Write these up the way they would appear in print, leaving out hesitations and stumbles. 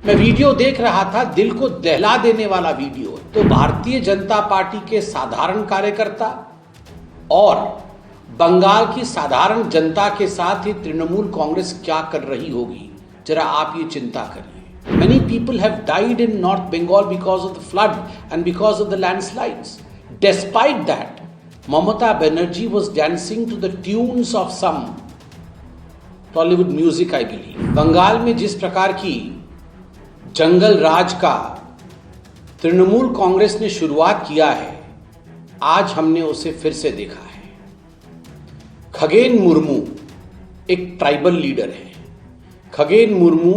मैं वीडियो देख रहा था, दिल को दहला देने वाला वीडियो। तो भारतीय जनता पार्टी के साधारण कार्यकर्ता और बंगाल की साधारण जनता के साथ ही तृणमूल कांग्रेस क्या कर रही होगी, जरा आप ये चिंता करिए। Many people have died in North Bengal because of the flood and because of the landslides. Despite that, Mamata Banerjee was dancing to the tunes of some Tollywood music, I believe. Bengal में जिस प्रकार की जंगल राज का तृणमूल कांग्रेस ने शुरुआत किया है, आज हमने उसे फिर से देखा है। खगेन मुर्मू एक ट्राइबल लीडर है। खगेन मुर्मू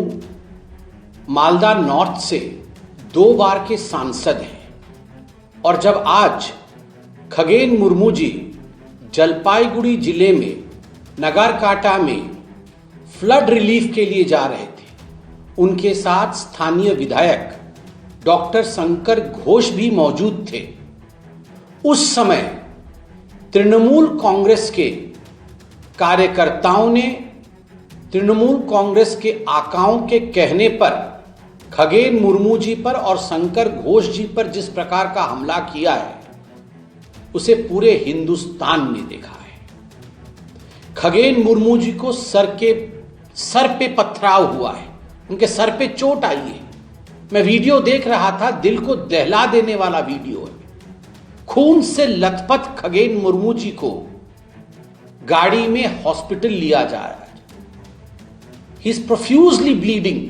मालदा नॉर्थ से 2 बार के सांसद हैं और जब आज खगेन मुर्मू जी जलपाईगुड़ी जिले में नगरकाटा में फ्लड रिलीफ के लिए जा रहे थे, उनके साथ स्थानीय विधायक डॉक्टर शंकर घोष भी मौजूद थे। उस समय तृणमूल कांग्रेस के कार्यकर्ताओं ने तृणमूल कांग्रेस के आकाओं के कहने पर खगेन मुर्मू जी पर और शंकर घोष जी पर जिस प्रकार का हमला किया है, उसे पूरे हिंदुस्तान ने देखा है। खगेन मुर्मू जी को सर पे पथराव हुआ है, उनके सर पे चोट आई है। मैं वीडियो देख रहा था, दिल को दहला देने वाला वीडियो है। खून से लथपथ खगेन मुर्मू जी को गाड़ी में हॉस्पिटल लिया जा रहा है। He is profusely bleeding.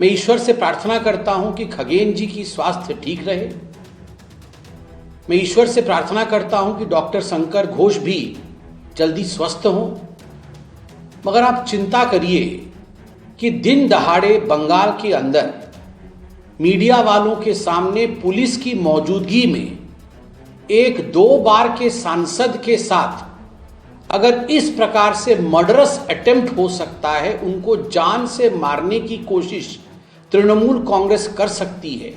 मैं ईश्वर से प्रार्थना करता हूं कि खगेन जी की स्वास्थ्य ठीक रहे। मैं ईश्वर से प्रार्थना करता हूं कि डॉक्टर शंकर घोष भी जल्दी स्वस्थ हों। मगर आप चिंता करिए कि दिन दहाड़े बंगाल के अंदर मीडिया वालों के सामने पुलिस की मौजूदगी में 1-2 बार के सांसद के साथ अगर इस प्रकार से मर्डरस अटेम्प्ट हो सकता है, उनको जान से मारने की कोशिश तृणमूल कांग्रेस कर सकती है,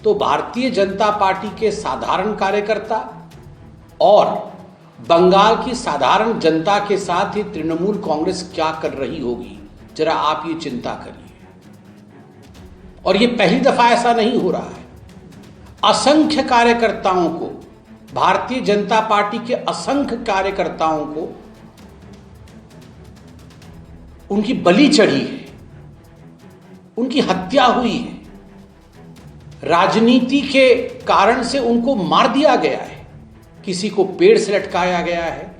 तो भारतीय जनता पार्टी के साधारण कार्यकर्ता और बंगाल की साधारण जनता के साथ ही तृणमूल कांग्रेस क्या कर रही होगी, जरा आप ये चिंता करिए। और ये पहली दफा ऐसा नहीं हो रहा है। असंख्य कार्यकर्ताओं को, भारतीय जनता पार्टी के असंख्य कार्यकर्ताओं को उनकी बलि चढ़ी है, उनकी हत्या हुई है। राजनीति के कारण से उनको मार दिया गया है। किसी को पेड़ से लटकाया गया है,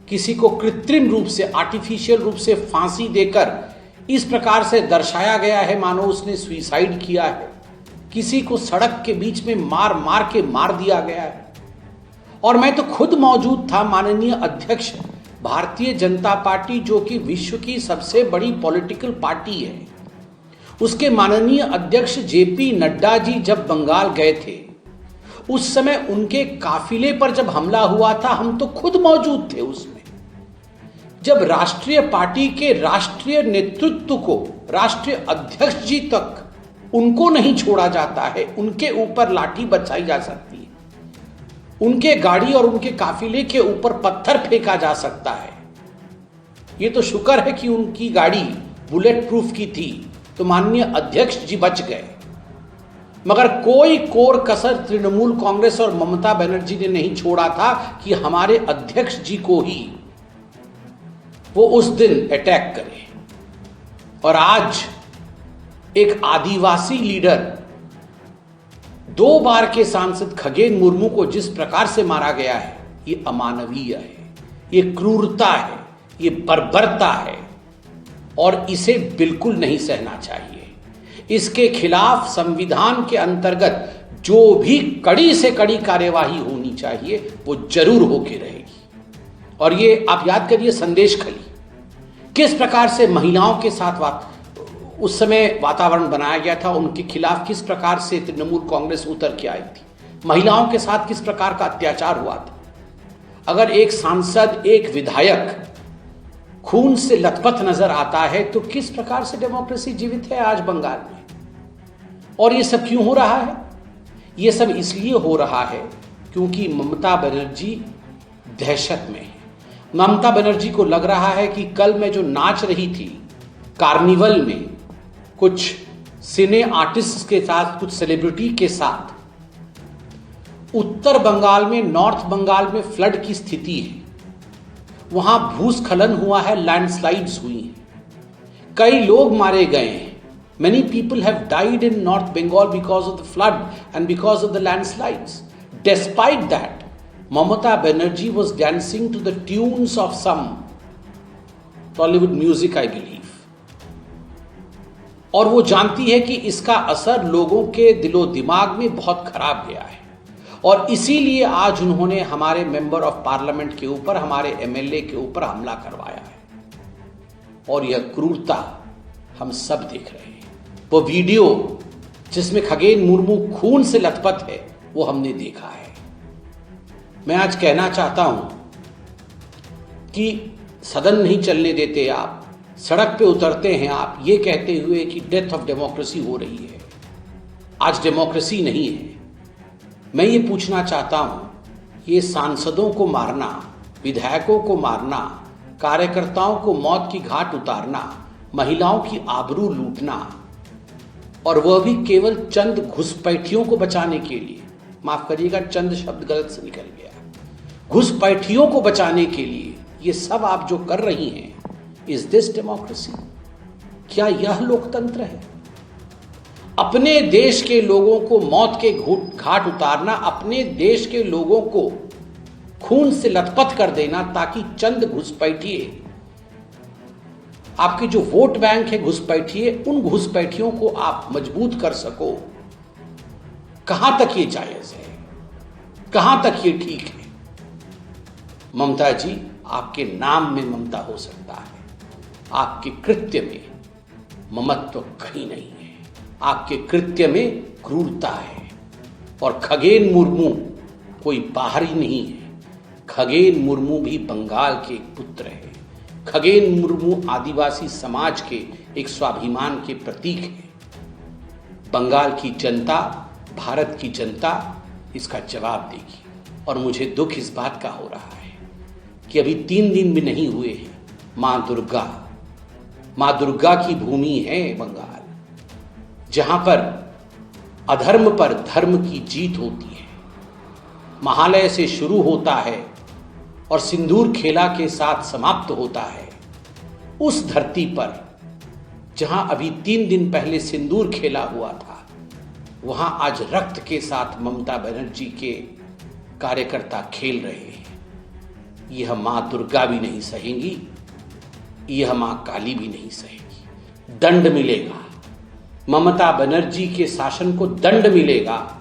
किसी को कृत्रिम रूप से, आर्टिफिशियल रूप से फांसी देकर इस प्रकार से दर्शाया गया है मानो उसने सुसाइड किया है। किसी को सड़क के बीच में मार के मार दिया गया है। और मैं तो खुद मौजूद था। माननीय अध्यक्ष भारतीय जनता पार्टी, जो कि विश्व की सबसे बड़ी पॉलिटिकल पार्टी है, उसके माननीय अध्यक्ष जेपी नड्डा जी जब बंगाल गए थे, उस समय उनके काफिले पर जब हमला हुआ था, हम तो खुद मौजूद थे उसमें। जब राष्ट्रीय पार्टी के राष्ट्रीय नेतृत्व को, राष्ट्रीय अध्यक्ष जी तक उनको नहीं छोड़ा जाता है, उनके ऊपर लाठी बरसाई जा सकती है, उनके गाड़ी और उनके काफिले के ऊपर पत्थर फेंका जा सकता है। ये तो शुक्र है कि उनकी गाड़ी बुलेट प्रूफ की थी, तो माननीय अध्यक्ष जी बच गए। मगर कोई कोर कसर तृणमूल कांग्रेस और ममता बनर्जी ने नहीं छोड़ा था कि हमारे अध्यक्ष जी को ही वो उस दिन अटैक करे। और आज एक आदिवासी लीडर, 2 बार के सांसद खगेन मुर्मू को जिस प्रकार से मारा गया है, ये अमानवीय है, ये क्रूरता है, ये बर्बरता है और इसे बिल्कुल नहीं सहना चाहिए। इसके खिलाफ संविधान के अंतर्गत जो भी कड़ी से कड़ी कार्यवाही होनी चाहिए, वो जरूर होके रहेगी। और ये आप याद करिए, संदेश खली किस प्रकार से महिलाओं के साथ उस समय वातावरण बनाया गया था, उनके खिलाफ किस प्रकार से तृणमूल कांग्रेस उतर के आई थी, महिलाओं के साथ किस प्रकार का अत्याचार हुआ था। अगर एक सांसद, एक विधायक खून से लथपथ नजर आता है, तो किस प्रकार से डेमोक्रेसी जीवित है आज बंगाल में। और ये सब क्यों हो रहा है? ये सब इसलिए हो रहा है क्योंकि ममता बनर्जी दहशत में है। ममता बनर्जी को लग रहा है कि कल मैं जो नाच रही थी कार्निवल में, कुछ सिने आर्टिस्ट के साथ, कुछ सेलिब्रिटी के साथ उत्तर बंगाल में, नॉर्थ बंगाल में फ्लड की स्थिति है। वहां भूस्खलन हुआ है, लैंडस्लाइड्स हुई हैं, कई लोग मारे गए हैं। Many people have died in North Bengal because of the flood and because of the landslides. Despite that, Mamata Banerjee was dancing to the tunes of some Tollywood music, I believe. और वो जानती है कि इसका असर लोगों के दिलो दिमाग में बहुत खराब गया है, और इसीलिए आज उन्होंने हमारे मेंबर ऑफ पार्लियामेंट के ऊपर, हमारे एमएलए के ऊपर हमला करवाया है। और यह क्रूरता हम सब देख रहे हैं। वो वीडियो जिसमें खगेन मुर्मू खून से लथपथ है, वो हमने देखा है। मैं आज कहना चाहता हूं कि सदन नहीं चलने देते आप, सड़क पे उतरते हैं आप ये कहते हुए कि डेथ ऑफ डेमोक्रेसी हो रही है। आज डेमोक्रेसी नहीं है। मैं ये पूछना चाहता हूं, ये सांसदों को मारना, विधायकों को मारना, कार्यकर्ताओं को मौत की घाट उतारना, महिलाओं की आबरू लूटना, और वह भी केवल चंद घुसपैठियों को बचाने के लिए, माफ करिएगा चंद शब्द गलत से निकल गया, घुसपैठियों को बचाने के लिए ये सब आप जो कर रही हैं, इज दिस डेमोक्रेसी? क्या यह लोकतंत्र है? अपने देश के लोगों को मौत के घाट उतारना, अपने देश के लोगों को खून से लथपथ कर देना ताकि चंद घुसपैठिए, आपके जो वोट बैंक है घुसपैठिए, उन घुसपैठियों को आप मजबूत कर सको। कहां तक ये जायज है? कहां तक ये ठीक है? ममता जी, आपके नाम में ममता हो सकता है, आपके कृत्य में ममत्व कहीं नहीं है। आपके कृत्य में क्रूरता है। और खगेन मुर्मू कोई बाहरी नहीं है। खगेन मुर्मू भी बंगाल के एक पुत्र है। खगेन मुर्मू आदिवासी समाज के एक स्वाभिमान के प्रतीक है। बंगाल की जनता, भारत की जनता इसका जवाब देगी। और मुझे दुख इस बात का हो रहा है कि अभी 3 दिन भी नहीं हुए हैं, मां दुर्गा की भूमि है बंगाल, जहां पर अधर्म पर धर्म की जीत होती है। महालय से शुरू होता है और सिंदूर खेला के साथ समाप्त होता है। उस धरती पर जहां अभी 3 दिन पहले सिंदूर खेला हुआ था, वहां आज रक्त के साथ ममता बनर्जी के कार्यकर्ता खेल रहे हैं। यह मां दुर्गा भी नहीं सहेंगी, यह मां काली भी नहीं सहेगी। दंड मिलेगा, ममता बनर्जी के शासन को दंड मिलेगा।